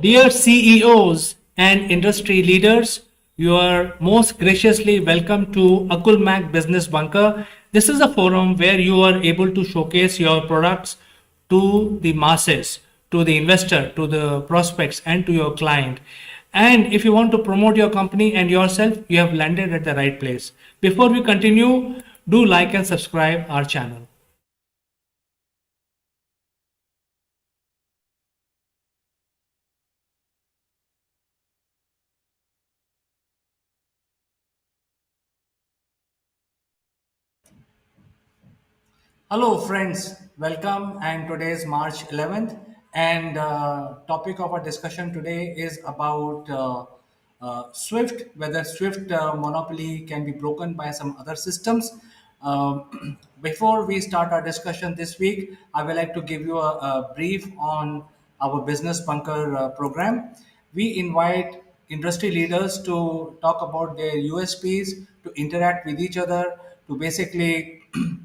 Dear CEOs and industry leaders, you are most graciously welcome to Akul Mac Business Bunker. This is a forum where you are able to showcase your products to the masses, to the investor, to the prospects, and to your client. And if you want to promote your company and yourself, you have landed at the right place. Before we continue, do like and subscribe our channel. Hello, friends. Welcome. And today is March 11th. And topic of our discussion today is about Swift, whether Swift monopoly can be broken by some other systems. Before we start our discussion this week, I would like to give you a brief on our Business Bunker program. We invite industry leaders to talk about their USPs, to interact with each other, to basically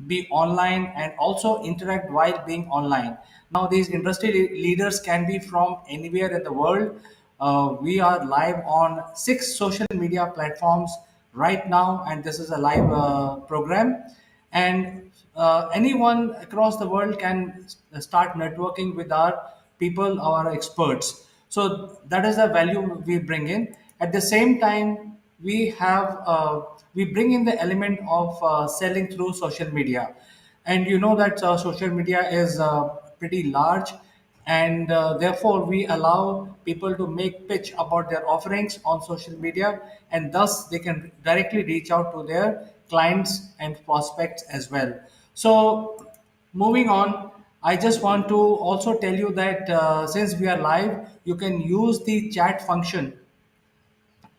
be online and also interact while being online. Now, these industry leaders can be from anywhere in the world. We are live on 6 social media platforms right now, and this is a live program. And anyone across the world can start networking with our people, our experts. So that is the value we bring in. At the same time, we bring in the element of selling through social media, and you know that social media is pretty large, and therefore we allow people to make pitch about their offerings on social media, and thus they can directly reach out to their clients and prospects as well. So moving on, I just want to also tell you that since we are live, you can use the chat function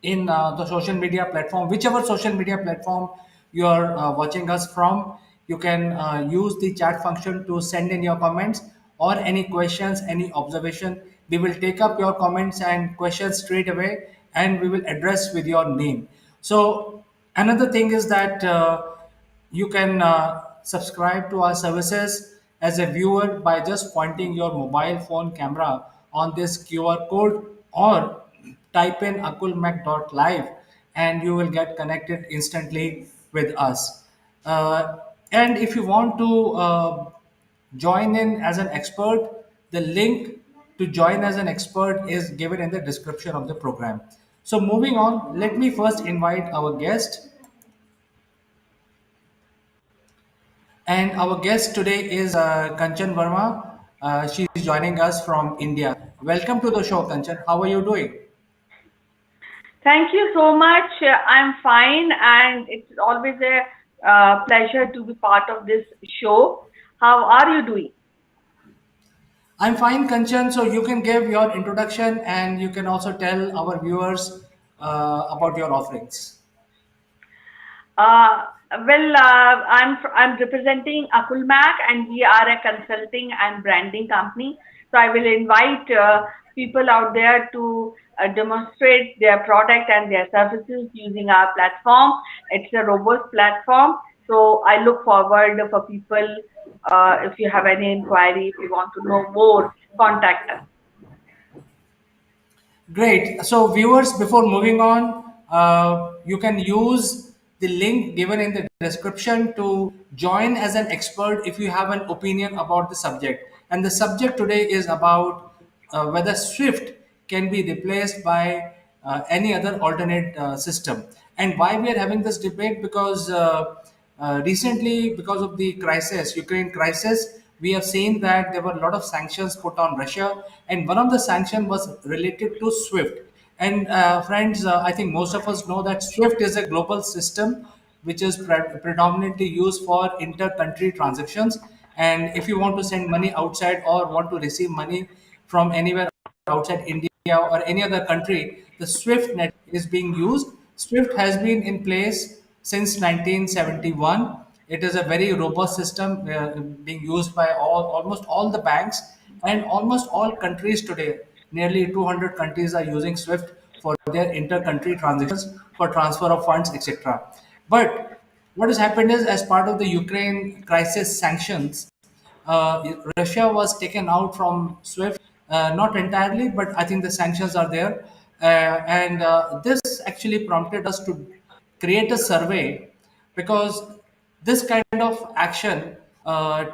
in the social media platform, whichever social media platform you are watching us from. You can use the chat function to send in your comments or any questions, any observation. We will take up your comments and questions straight away, and we will address with your name. So another thing is that you can subscribe to our services as a viewer by just pointing your mobile phone camera on this QR code, or type in akulmac.live, and you will get connected instantly with us. And if you want to join in as an expert, the link to join as an expert is given in the description of the program. So, moving on, let me first invite our guest. And our guest today is Kanchan Verma. She is joining us from India. Welcome to the show, Kanchan. How are you doing? Thank you so much. I'm fine, and it's always a pleasure to be part of this show. How are you doing? I'm fine, Kanchan. So you can give your introduction and you can also tell our viewers about your offerings. Uh, I'm representing Akulmac, and we are a consulting and branding company. So I will invite people out there to demonstrate their product and their services using our platform. It's a robust platform. So I look forward for people. If you have any inquiry, if you want to know more, contact us. Great. So, viewers, before moving on, you can use the link given in the description to join as an expert if you have an opinion about the subject. And the subject today is about whether Swift can be replaced by any other alternate system. And why we are having this debate? Because recently, because of the crisis, Ukraine crisis, we have seen that there were a lot of sanctions put on Russia, and one of the sanctions was related to SWIFT. And friends, I think most of us know that SWIFT is a global system which is predominantly used for inter-country transactions. And if you want to send money outside or want to receive money from anywhere outside India or any other country, the SWIFT net is being used. SWIFT has been in place since 1971. It is a very robust system being used by almost all the banks and almost all countries today. Nearly 200 countries are using SWIFT for their inter-country transactions, for transfer of funds, etc. But what has happened is, as part of the Ukraine crisis sanctions, Russia was taken out from SWIFT, not entirely, but I think the sanctions are there. And this actually prompted us to create a survey, because this kind of action,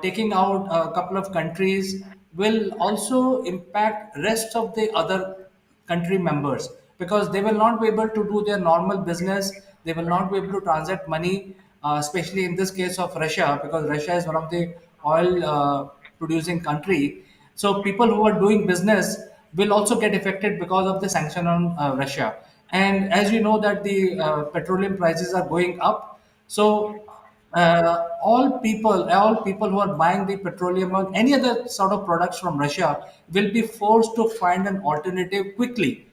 taking out a couple of countries, will also impact rest of the other country members, because they will not be able to do their normal business. They will not be able to transact money, especially in this case of Russia, because Russia is one of the oil producing country. So people who are doing business will also get affected because of the sanction on Russia. And as you know that the petroleum prices are going up, so all people who are buying the petroleum or any other sort of products from Russia will be forced to find an alternative quickly.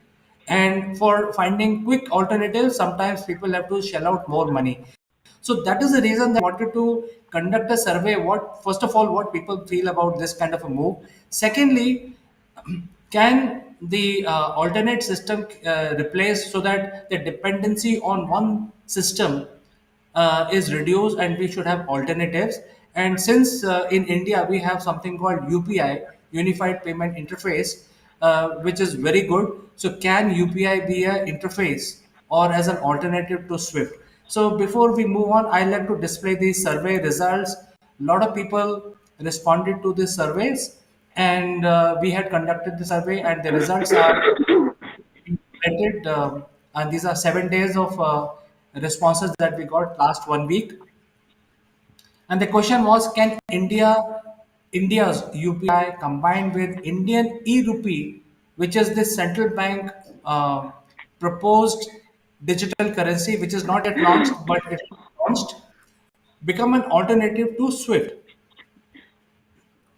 And for finding quick alternatives, sometimes people have to shell out more money. So that is the reason that I wanted to conduct a survey. What first of all, what people feel about this kind of a move. Secondly, can the alternate system replace, so that the dependency on one system is reduced, and we should have alternatives. And since in India we have something called UPI, Unified Payment Interface, which is very good. So can UPI be an interface or as an alternative to SWIFT? So before we move on, I like to display the survey results. A lot of people responded to these surveys, and we had conducted the survey, and the results are collected, and these are 7 days of responses that we got last 1 week. And the question was, can India's UPI combined with Indian e-RUPI, which is the central bank proposed digital currency, which is not yet launched, but it launched, become an alternative to SWIFT?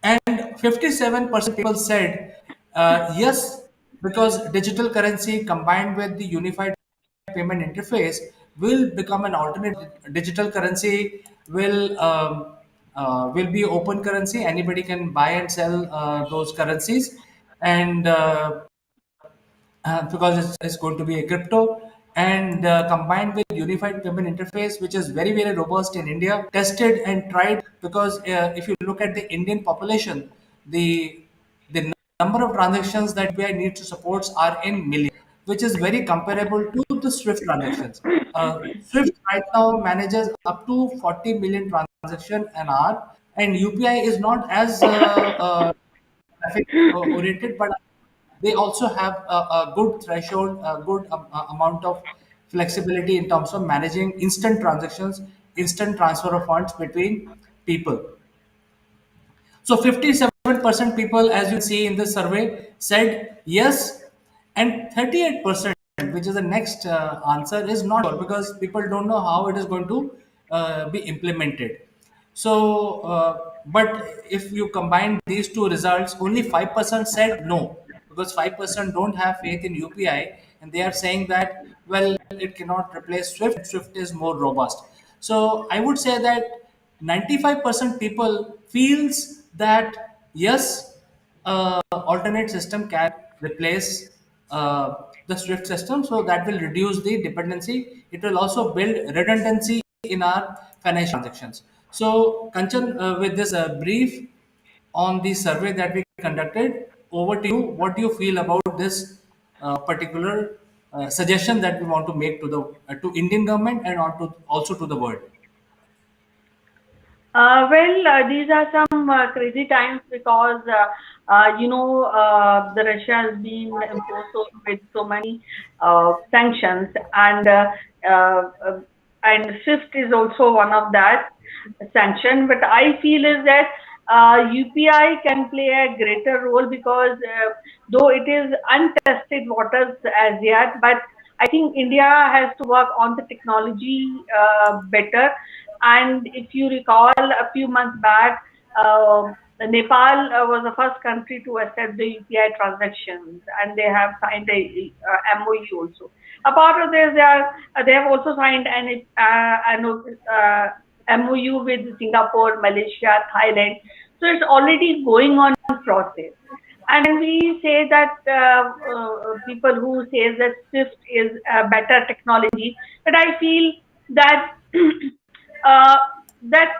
And 57% people said yes, because digital currency combined with the unified payment interface will become an alternate. Digital currency will be open currency. Anybody can buy and sell those currencies, and because it's going to be a crypto, and combined with unified payment interface, which is very very robust in India, tested and tried. Because if you look at the Indian population, the number of transactions that UPI needs to support are in millions, which is very comparable to the SWIFT transactions. SWIFT right now manages up to 40 million transactions an hour, and UPI is not as traffic oriented, but they also have a good threshold, a good amount of flexibility in terms of managing instant transactions, instant transfer of funds between people. So 57% people, as you see in this survey, said yes, and 38%, which is the next answer, is not sure, because people don't know how it is going to be implemented. So, but if you combine these two results, only 5% said no, because 5% don't have faith in UPI, and they are saying that, well, it cannot replace SWIFT. SWIFT is more robust. So I would say that 95% people feels that yes, alternate system can replace the SWIFT system, so that will reduce the dependency. It will also build redundancy in our financial transactions. So Kanchan, with this brief on the survey that we conducted, over to you. What do you feel about this particular suggestion that we want to make to the to Indian government, and also to the world? These are some crazy times because the Russia has been imposed with so many sanctions, uh, uh, and SWIFT is also one of that sanction. But I feel is that UPI can play a greater role because though it is untested waters as yet, but I think India has to work on the technology better. And if you recall, a few months back, Nepal was the first country to accept the UPI transactions, and they have signed a MOU also. Apart of this, they have also signed MOU with Singapore, Malaysia, Thailand. So it's already going on process. And when we say that people who say that Swift is a better technology, but I feel that that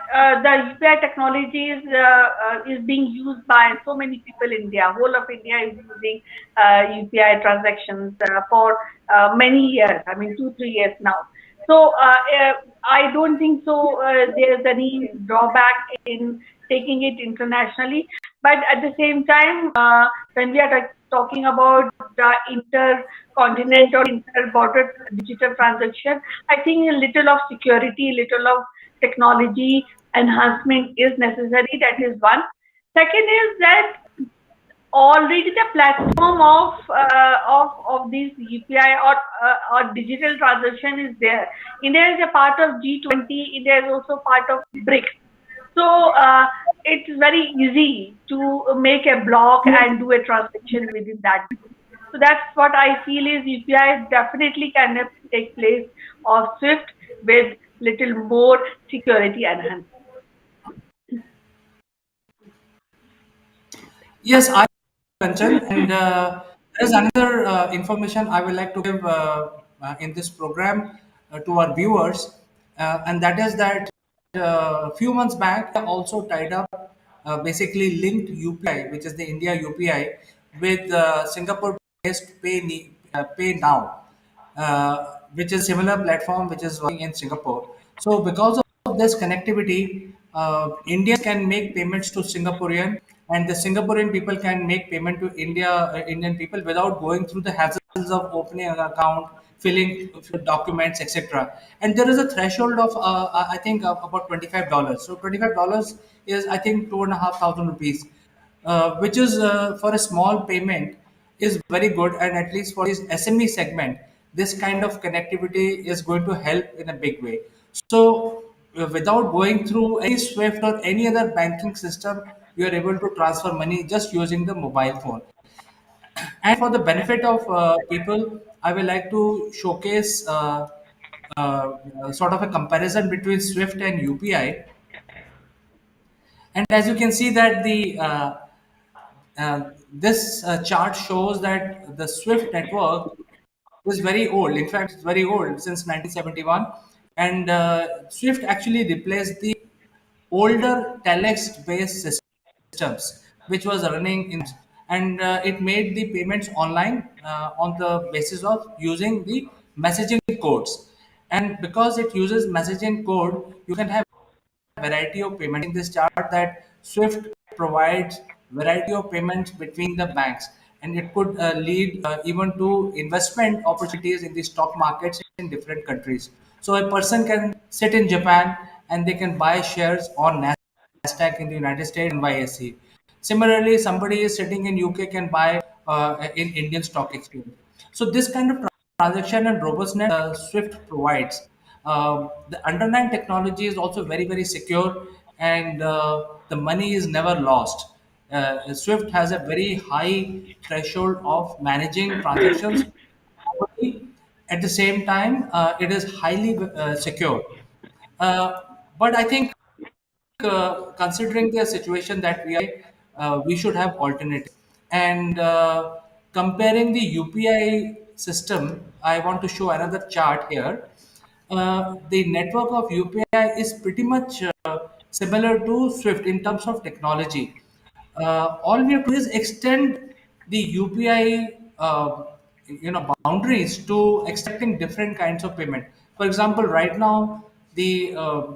the UPI technology is being used by so many people in India. Whole of India is using UPI transactions for many years. I mean, 2 3 years now. So I don't think so. There's any drawback in taking it internationally. But at the same time, when we are talking about the intercontinent or inter-border digital transaction, I think a little of security, little of technology enhancement is necessary. That is one. Second is that already the platform of these UPI or digital transaction is there. India is a part of G20. India is also part of BRICS. So it's very easy to make a block and do a transaction within that. So that's what I feel is UPI definitely can take place of SWIFT with little more security enhancement. Yes, I Kanchan, and there's another information I would like to give in this program to our viewers, and that is that a few months back, I also tied up basically linked UPI, which is the India UPI, with Singapore-based Pay Now, which is similar platform which is working in Singapore. So because of this connectivity, Indians can make payments to Singaporean, and the Singaporean people can make payment to Indian people without going through the hassles of opening an account, filling documents, etc. And there is a threshold of I think about $25. So $25 is I think 2,500 rupees, which is for a small payment is very good, and at least for this SME segment, this kind of connectivity is going to help in a big way. So without going through any Swift or any other banking system, you are able to transfer money just using the mobile phone. And for the benefit of people, I will like to showcase sort of a comparison between Swift and UPI. And as you can see that the this chart shows that the Swift network is very old. In fact, it's very old since 1971, and Swift actually replaced the older telex-based systems, which was running in, and it made the payments online on the basis of using the messaging codes. And because it uses messaging code, you can have variety of payments. In this chart, that Swift provides variety of payments between the banks, and it could lead even to investment opportunities in the stock markets in different countries. So a person can sit in Japan and they can buy shares on Nasdaq in the United States, NYSE. Similarly, somebody is sitting in UK can buy in Indian stock exchange. So this kind of transaction and robustness Swift provides. The underlying technology is also very, very secure, and the money is never lost. Swift has a very high threshold of managing transactions. At the same time, it is highly secure. Uh, but I think considering the situation that we are, we should have alternatives. And comparing the UPI system, I want to show another chart here. The network of UPI is pretty much similar to Swift in terms of technology. All we have to do is extend the UPI, boundaries to accepting different kinds of payment. For example, right now the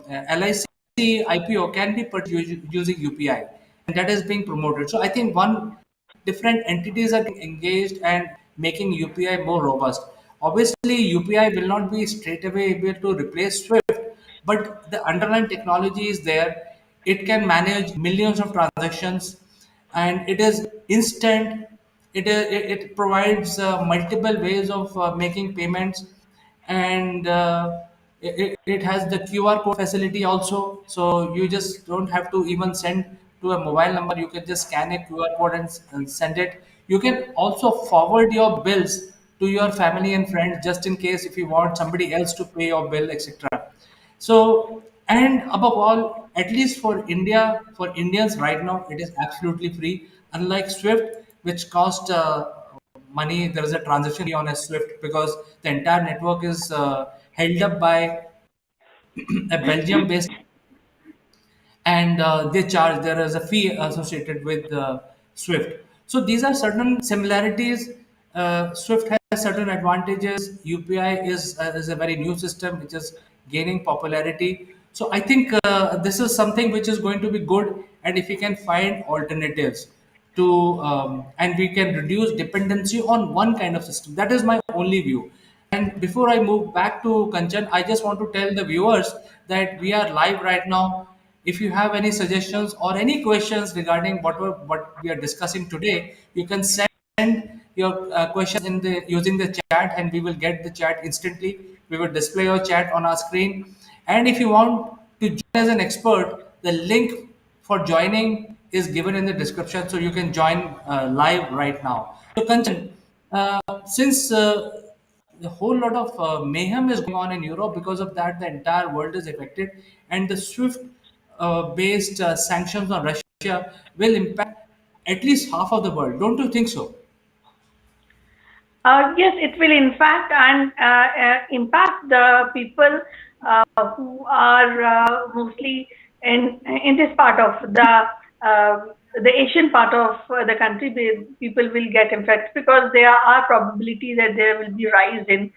LIC IPO can be purchased using UPI, and that is being promoted. So I think one different entities are getting engaged and making UPI more robust. Obviously, UPI will not be straight away able to replace Swift, but the underlying technology is there. It can manage millions of transactions, and it is instant. It provides multiple ways of making payments, and it has the QR code facility also. So you just don't have to even send to a mobile number. You can just scan a QR code and send it. You can also forward your bills to your family and friends just in case if you want somebody else to pay your bill, etc. So, and above all, at least for India, for Indians right now, it is absolutely free. Unlike Swift, which cost money, there is a transaction fee on a Swift because the entire network is held up by a Belgium-based. and they charge. There is a fee associated with Swift. So these are certain similarities. Swift has certain advantages. UPI is a very new system which is gaining popularity. So I think this is something which is going to be good, and if we can find alternatives to and we can reduce dependency on one kind of system. That is my only view. And before I move back to Kanchan, I just want to tell the viewers that we are live right now. If you have any suggestions or any questions regarding what we are discussing today, you can send your questions in the using the chat, and we will get the chat instantly. We will display your chat on our screen. And if you want to join as an expert, the link for joining is given in the description, so you can join live right now. So Kanchan, since the whole lot of mayhem is going on in Europe, because of that, the entire world is affected, and the SWIFT based sanctions on Russia will impact at least half of the world. Don't you think so? Yes, it will in fact and impact the people who are mostly in this part of the Asian part of the country. People will get infected because there are probability that there will be rise in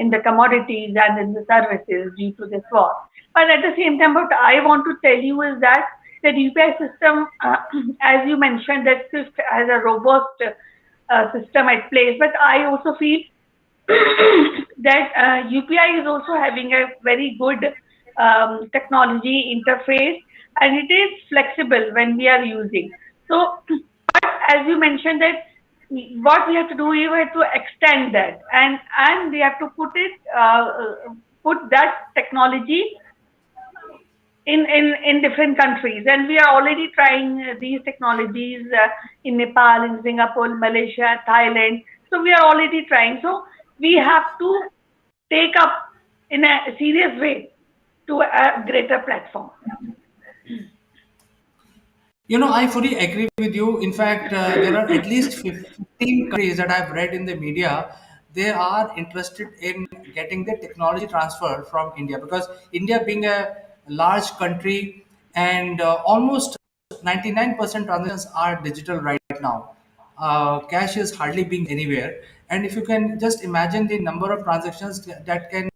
the commodities and in the services due to this war. But at the same time, what I want to tell you is that the UPI system, as you mentioned, that SWIFT has a robust system at place. But I also feel that UPI is also having a very good technology interface, and it is flexible when we are using. So, but as you mentioned that what we have to do, we have to extend that, and we have to put that technology in different countries, and we are already trying these technologies in Nepal, in Singapore, Malaysia, Thailand. So we are already trying. So we have to take up in a serious way to a greater platform. I fully agree with you. In fact, there are at least 15 countries that I've read in the media. They are interested in getting the technology transfer from India, because India, being a large country, and almost 99% transactions are digital right now. Cash is hardly being anywhere. And if you can just imagine the number of transactions that can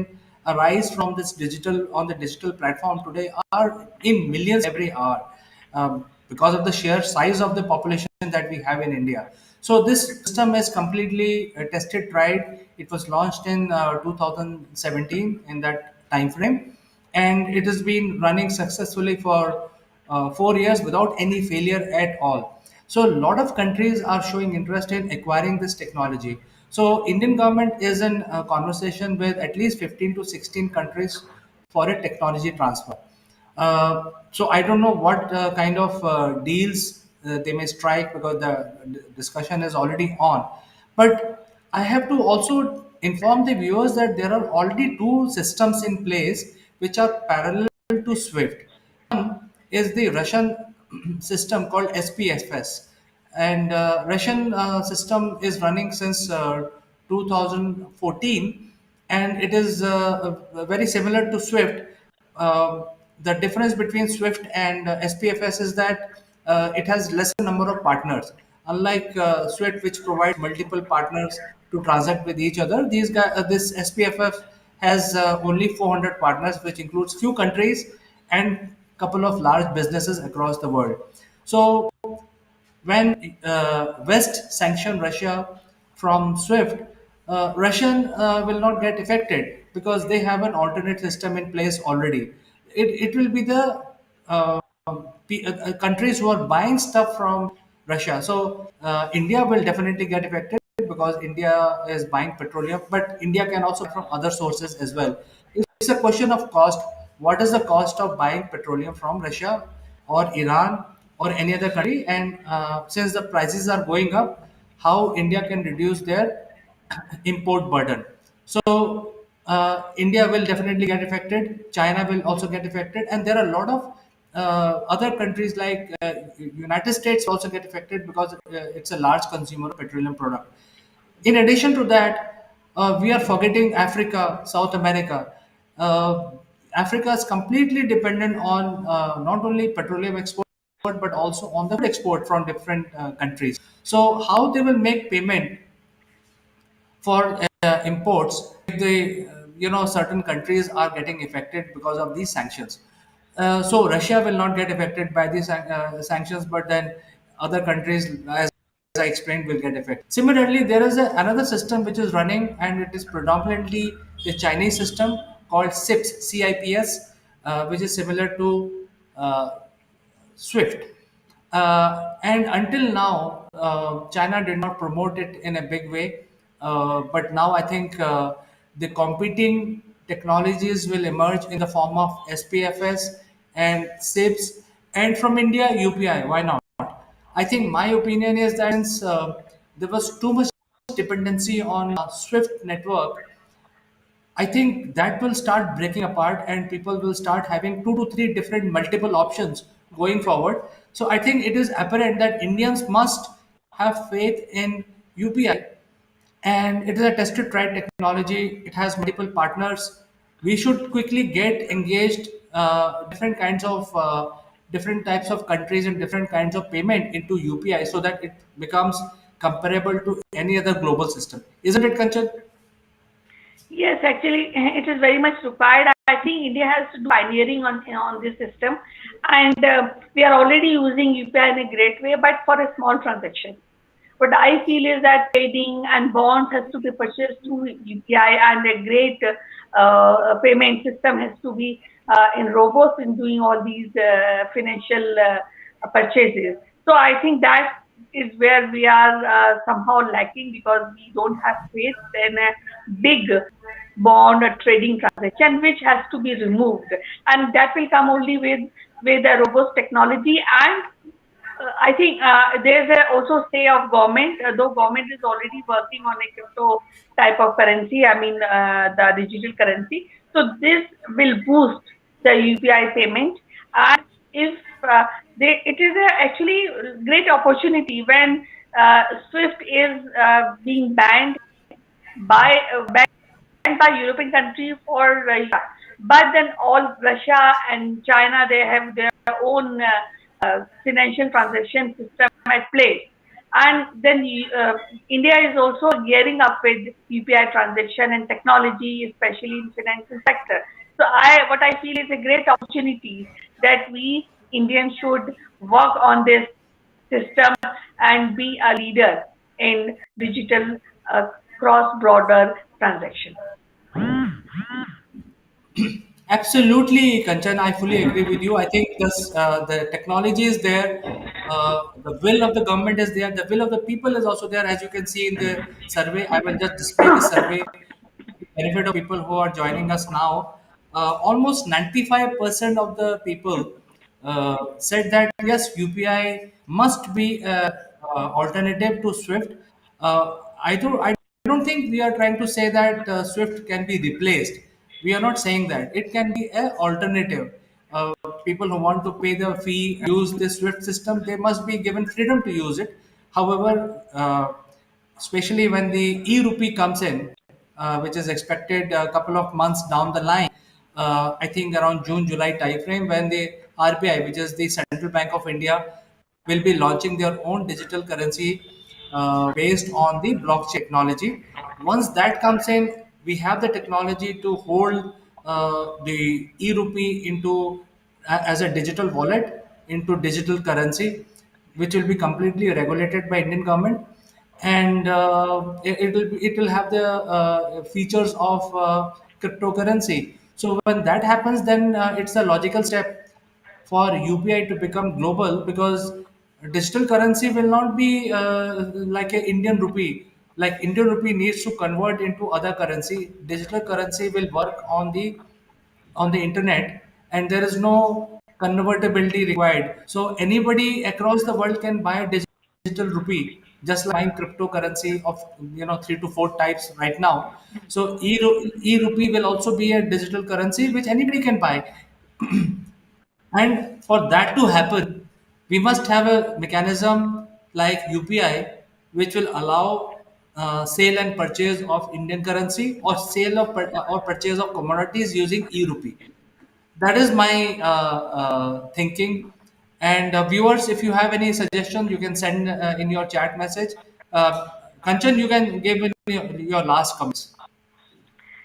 arise from this digital on the digital platform today are in millions every hour, because of the sheer size of the population that we have in India. So this system is completely tested, tried. It was launched in 2017, in that time frame, and it has been running successfully for 4 years without any failure at all. So a lot of countries are showing interest in acquiring this technology. So Indian government is in conversation with at least 15 to 16 countries for a technology transfer. So I don't know what kind of deals they may strike, because the discussion is already on. But I have to also inform the viewers that there are already two systems in place which are parallel to SWIFT. One is the Russian system called SPFS, and Russian system is running since 2014, and it is very similar to SWIFT. Uh, the difference between SWIFT and SPFS is that it has lesser number of partners. Unlike SWIFT, which provides multiple partners to transact with each other, this SPFF has only 400 partners, which includes few countries and couple of large businesses across the world. So when West sanctioned Russia from SWIFT, Russian will not get affected because they have an alternate system in place already. It will be the countries who are buying stuff from Russia. So India will definitely get affected because India is buying petroleum, but India can also buy from other sources as well. It's a question of cost. What is the cost of buying petroleum from Russia or Iran or any other country? And since the prices are going up, how India can reduce their import burden? So India will definitely get affected. China will also get affected, and there are a lot of other countries like United States also get affected because it's a large consumer of petroleum product. In addition to that, we are forgetting Africa, South America. Uh, Africa is completely dependent on not only petroleum export but also on the food export from different countries. So how they will make payment for imports if the certain countries are getting affected because of these sanctions. So Russia will not get affected by these sanctions, but then other countries, as I explained, will get affected. Similarly, there is another system which is running, and it is predominantly the Chinese system called CIPS, which is similar to Swift. And until now, China did not promote it in a big way. But now I think the competing technologies will emerge in the form of SPFS and SIPs, and from India, UPI. Why not? I think my opinion is that since there was too much dependency on Swift network, I think that will start breaking apart and people will start having two to three different multiple options going forward. So I think it is apparent that Indians must have faith in UPI, and it is a tested tried technology. It has multiple partners. We should quickly get engaged different types of countries and different kinds of payment into UPI so that it becomes comparable to any other global system. Isn't it, Kanchan? Yes, actually, it is very much required. I think India has to do pioneering on this system, and we are already using UPI in a great way, but for a small transaction. What I feel is that trading and bonds has to be purchased through UPI, and a great payment system has to be in robust in doing all these financial purchases. So I think that is where we are somehow lacking because we don't have faith in a big bond or trading transaction, which has to be removed, and that will come only with a robust technology. And I think there's also say of government, though government is already working on a crypto type of currency, I mean the digital currency. So this will boost the UPI payment. And if it is actually great opportunity when SWIFT is being banned by European country for but then all Russia and China, they have their own financial transaction system at play. And then India is also gearing up with UPI transaction and technology, especially in financial sector. So what I feel is a great opportunity that we Indians should work on this system and be a leader in digital cross-border transaction. Absolutely, Kanchan. I fully agree with you. I think the technology is there, the will of the government is there, the will of the people is also there. As you can see in the survey, I will just display the survey benefit of people who are joining us now. Almost 95% of the people said that yes, UPI must be alternative to Swift. I don't think we are trying to say that Swift can be replaced. We are not saying that. It can be an alternative. People who want to pay the fee and use this Swift system, they must be given freedom to use it. However, especially when the e-RUPI comes in, which is expected a couple of months down the line. I think around June, July timeframe, when the RBI, which is the Central Bank of India, will be launching their own digital currency based on the blockchain technology. Once that comes in, we have the technology to hold the e-RUPI into as a digital wallet into digital currency, which will be completely regulated by Indian government, and it will have the features of cryptocurrency. So when that happens, then it's a logical step for UPI to become global, because digital currency will not be like a Indian rupee. Like Indian rupee needs to convert into other currency. Digital currency will work on the internet, and there is no convertibility required. So anybody across the world can buy a digital rupee, just like buying cryptocurrency of 3 to 4 types right now. So e-rupee will also be a digital currency which anybody can buy. And for that to happen, we must have a mechanism like UPI, which will allow sale and purchase of Indian currency, or sale of or purchase of commodities using e-rupee. that is my thinking. And viewers, if you have any suggestion, you can send in your chat message. Kanchan, you can give in your last comments.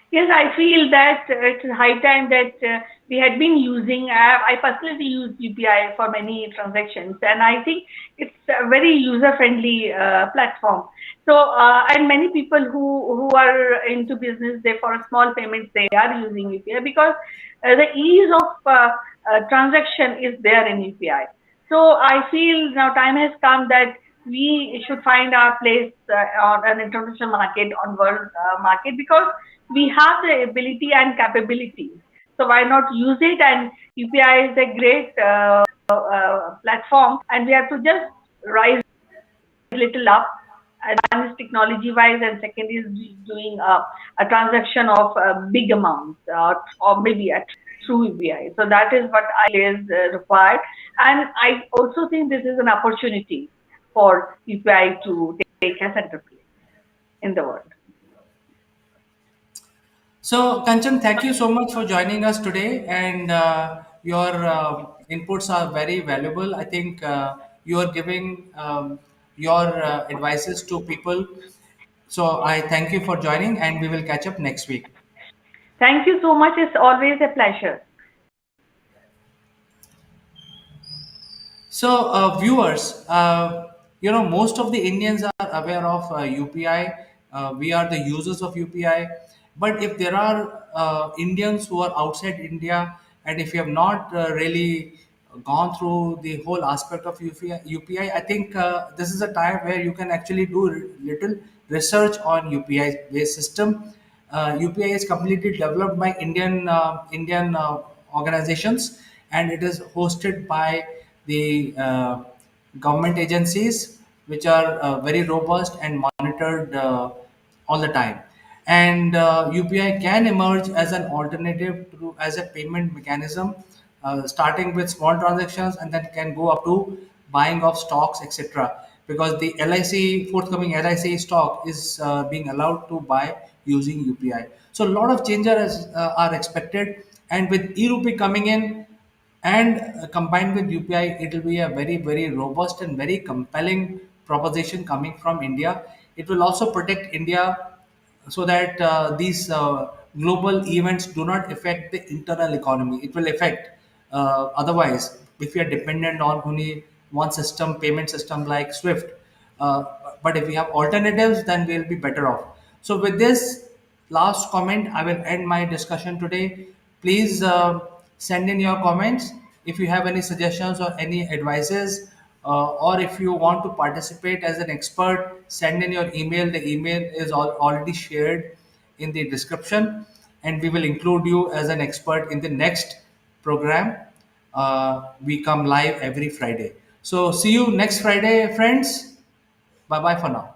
Yes, I feel that it's high time that we had been using. I personally use UPI for many transactions, and I think it's a very user-friendly platform. So, and many people who are into business, they for small payments they are using UPI because the ease of transaction is there in UPI. So, I feel now time has come that we should find our place on an international market, on world market, because we have the ability and capabilities. So why not use it? And UPI is a great platform, and we have to just rise little up. And one is technology wise, and second is doing a transaction of big amounts, or maybe through UPI. So that is what I is required. And I also think this is an opportunity for UPI to take a center place in the world. So, Kanchan, thank you so much for joining us today, and your inputs are very valuable. I think you are giving your advices to people. So, I thank you for joining, and we will catch up next week. Thank you so much. It's always a pleasure. So, viewers, most of the Indians are aware of UPI. We are the users of UPI. But if there are Indians who are outside India, and if you have not really gone through the whole aspect of UPI, I think this is a time where you can actually do little research on UPI based system. UPI is completely developed by Indian organizations, and it is hosted by the government agencies, which are very robust and monitored all the time. And UPI can emerge as an alternative to as a payment mechanism, starting with small transactions and then can go up to buying of stocks, etc. Because the LIC forthcoming LIC stock is being allowed to buy using UPI. So a lot of changes are expected, and with e-RUPI coming in, and combined with UPI, it will be a very, very robust and very compelling proposition coming from India. It will also protect India so that these global events do not affect the internal economy. It will affect otherwise if we are dependent on only one system, payment system like Swift. Uh, but if we have alternatives, then we'll be better off. So, with this last comment, I will end my discussion today. Please send in your comments if you have any suggestions or any advices, or if you want to participate as an expert. Send in your email. The email is already shared in the description, and we will include you as an expert in the next program. We come live every Friday. So, see you next Friday, friends. Bye bye for now.